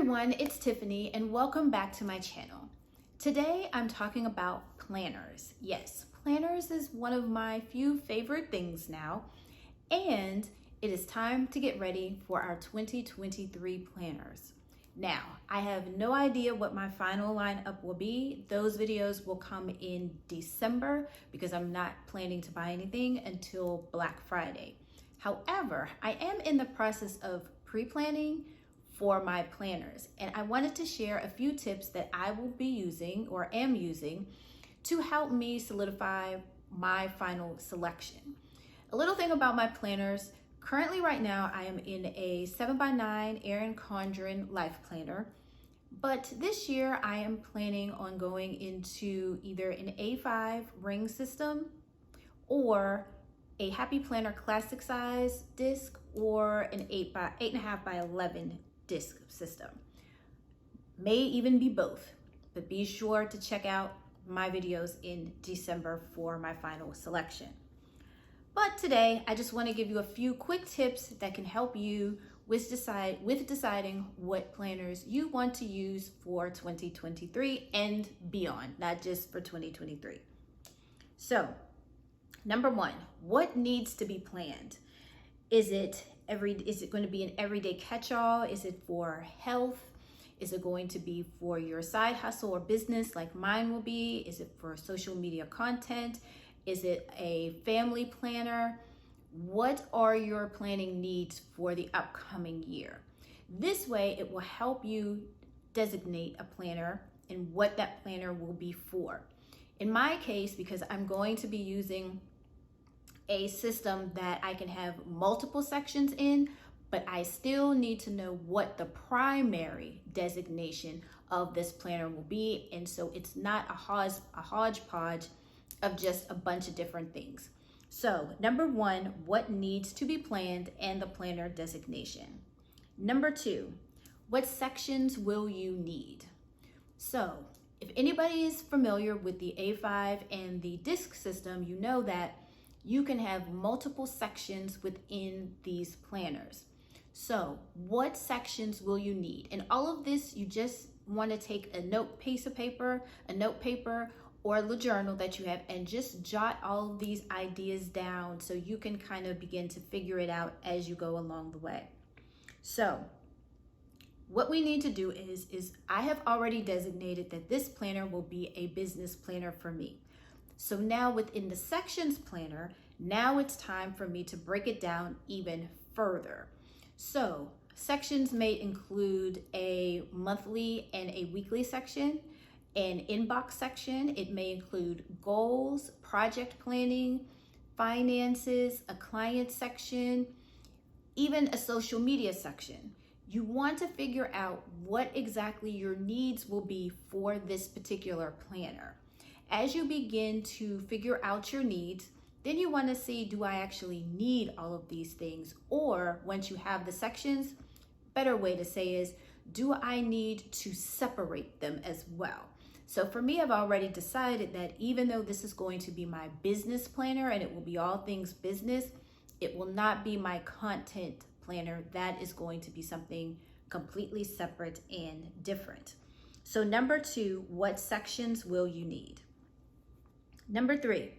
everyone, it's Tiffany and welcome back to my channel. Today I'm talking about planners. Yes, planners is one of my few favorite things now, and it is time to get ready for our 2023 planners. Now, I have no idea what my final lineup will be. Those videos will come in December because I'm not planning to buy anything until Black Friday. However, I am in the process of pre-planning for my planners, and I wanted to share a few tips that I will be using or am using to help me solidify my final selection. A little thing about my planners: currently right now I am in a 7x9 Erin Condren Life Planner, but this year I am planning on going into either an A5 ring system or a Happy Planner Classic size disc or an 8.5 by 11 disc system. May even be both, but be sure to check out my videos in December for my final selection. But today I just want to give you a few quick tips that can help you with deciding what planners you want to use for 2023 and beyond, not just for 2023. So, number one, what needs to be planned? Is it going to be an everyday catch-all? Is it for health? Is it going to be for your side hustle or business like mine will be? Is it for social media content? Is it a family planner? What are your planning needs for the upcoming year? This way, it will help you designate a planner and what that planner will be for. In my case, because I'm going to be using a system that I can have multiple sections in, but I still need to know what the primary designation of this planner will be. And so it's not a hodgepodge of just a bunch of different things. So number one, what needs to be planned and the planner designation. Number two, what sections will you need? So if anybody is familiar with the A5 and the disc system, you know that you can have multiple sections within these planners. So what sections will you need? And all of this, you just want to take a piece of paper or a journal that you have and just jot all of these ideas down so you can kind of begin to figure it out as you go along the way. So what we need to do is I have already designated that this planner will be a business planner for me. So now within the sections planner, now it's time for me to break it down even further. So sections may include a monthly and a weekly section, an inbox section. It may include goals, project planning, finances, a client section, even a social media section. You want to figure out what exactly your needs will be for this particular planner. As you begin to figure out your needs, then you want to see, do I actually need all of these things? Or once you have the sections, better way to say is, do I need to separate them as well? So for me, I've already decided that even though this is going to be my business planner and it will be all things business, it will not be my content planner. That is going to be something completely separate and different. So number two, what sections will you need? Number three,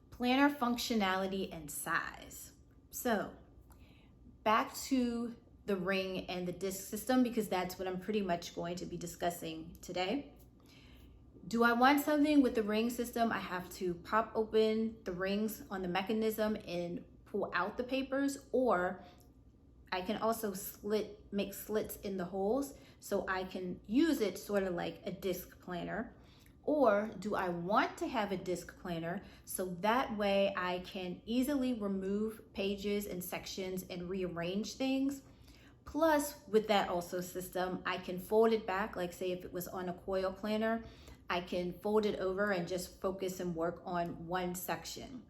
planner functionality and size. So back to the ring and the disc system, because that's what I'm pretty much going to be discussing today. Do I want something with the ring system? I have to pop open the rings on the mechanism and pull out the papers, or I can also make slits in the holes so I can use it sort of like a disc planner. Or do I want to have a disc planner so that way I can easily remove pages and sections and rearrange things? Plus, with that also system, I can fold it back, like say if it was on a coil planner, I can fold it over and just focus and work on one section.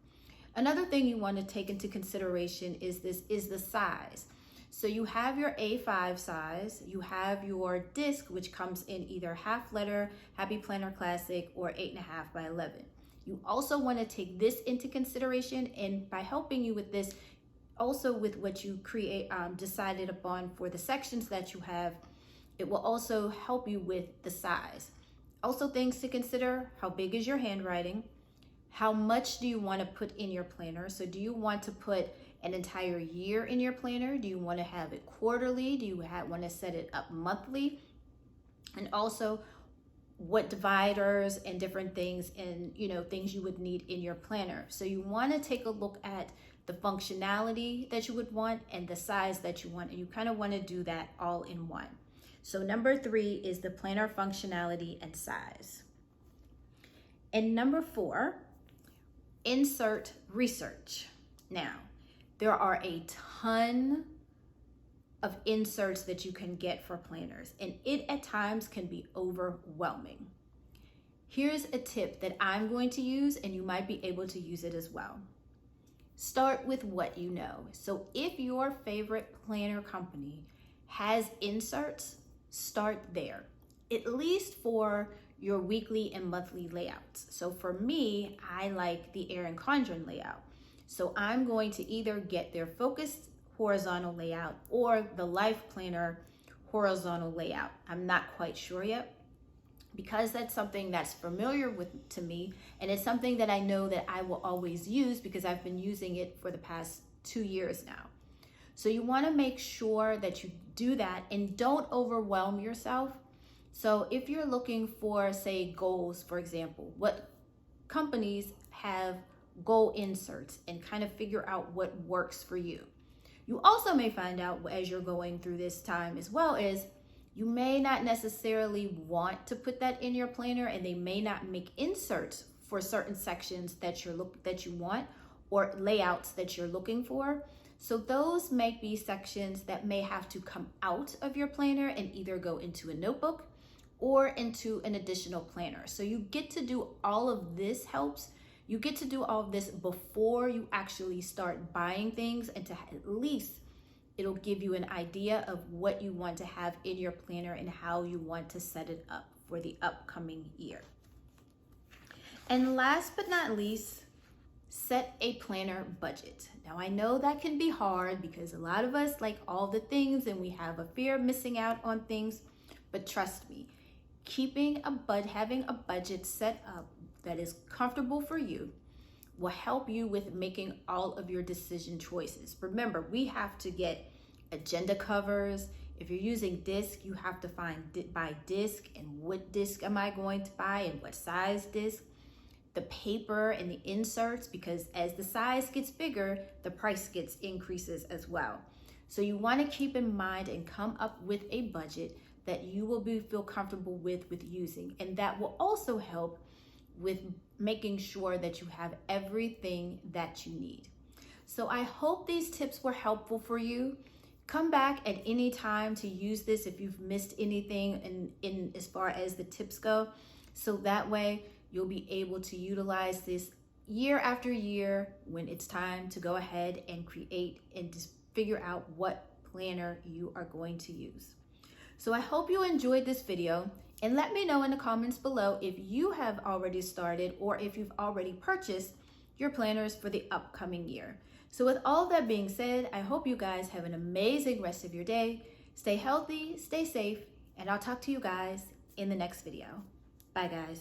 Another thing you want to take into consideration is the size. So you have your A5 size, you have your disc, which comes in either half letter, Happy Planner Classic, or 8.5 by 11. You also want to take this into consideration, and by helping you with this, also with what you decided upon for the sections that you have, It will also help you with the size. Also, things to consider: how big is your handwriting? How much do you want to put in your planner? So do you want to put an entire year in your planner? Do you want to have it quarterly? Do you want to set it up monthly? And also, what dividers and different things and things you would need in your planner. So you want to take a look at the functionality that you would want and the size that you want, and you kind of want to do that all in one. So number 3 is the planner functionality and size. And number 4, insert research. Now, there are a ton of inserts that you can get for planners, and it at times can be overwhelming. Here's a tip that I'm going to use, and you might be able to use it as well. Start with what you know. So if your favorite planner company has inserts, start there, at least for your weekly and monthly layouts. So for me, I like the Erin Condren layout. So I'm going to either get their focused horizontal layout or the Life Planner horizontal layout. I'm not quite sure yet, because that's something that's familiar to me, and it's something that I know that I will always use because I've been using it for the past 2 years now. So you want to make sure that you do that and don't overwhelm yourself. So if you're looking for, say, goals, for example, what companies have goal inserts, and kind of figure out what works for you. You also may find out as you're going through this time as well is you may not necessarily want to put that in your planner, and they may not make inserts for certain sections that you want, or layouts that you're looking for. So those may be sections that may have to come out of your planner and either go into a notebook or into an additional planner. So you get to do all of this helps. You get to do all of this before you actually start buying things, and to at least it'll give you an idea of what you want to have in your planner and how you want to set it up for the upcoming year. And last but not least, set a planner budget. Now I know that can be hard because a lot of us like all the things and we have a fear of missing out on things, but trust me, having a budget set up that is comfortable for you will help you with making all of your decision choices. Remember, we have to get agenda covers. If you're using disc, you have to buy disc, and what disc am I going to buy and what size disc. The paper and the inserts, because as the size gets bigger, the price increases as well. So you want to keep in mind and come up with a budget that you will feel comfortable with using, and that will also help with making sure that you have everything that you need. So I hope these tips were helpful for you. Come back at any time to use this if you've missed anything in as far as the tips go, so that way you'll be able to utilize this year after year when it's time to go ahead and create and just figure out what planner you are going to use. So I hope you enjoyed this video, and let me know in the comments below if you have already started or if you've already purchased your planners for the upcoming year. So with all that being said, I hope you guys have an amazing rest of your day. Stay healthy, stay safe, and I'll talk to you guys in the next video. Bye guys.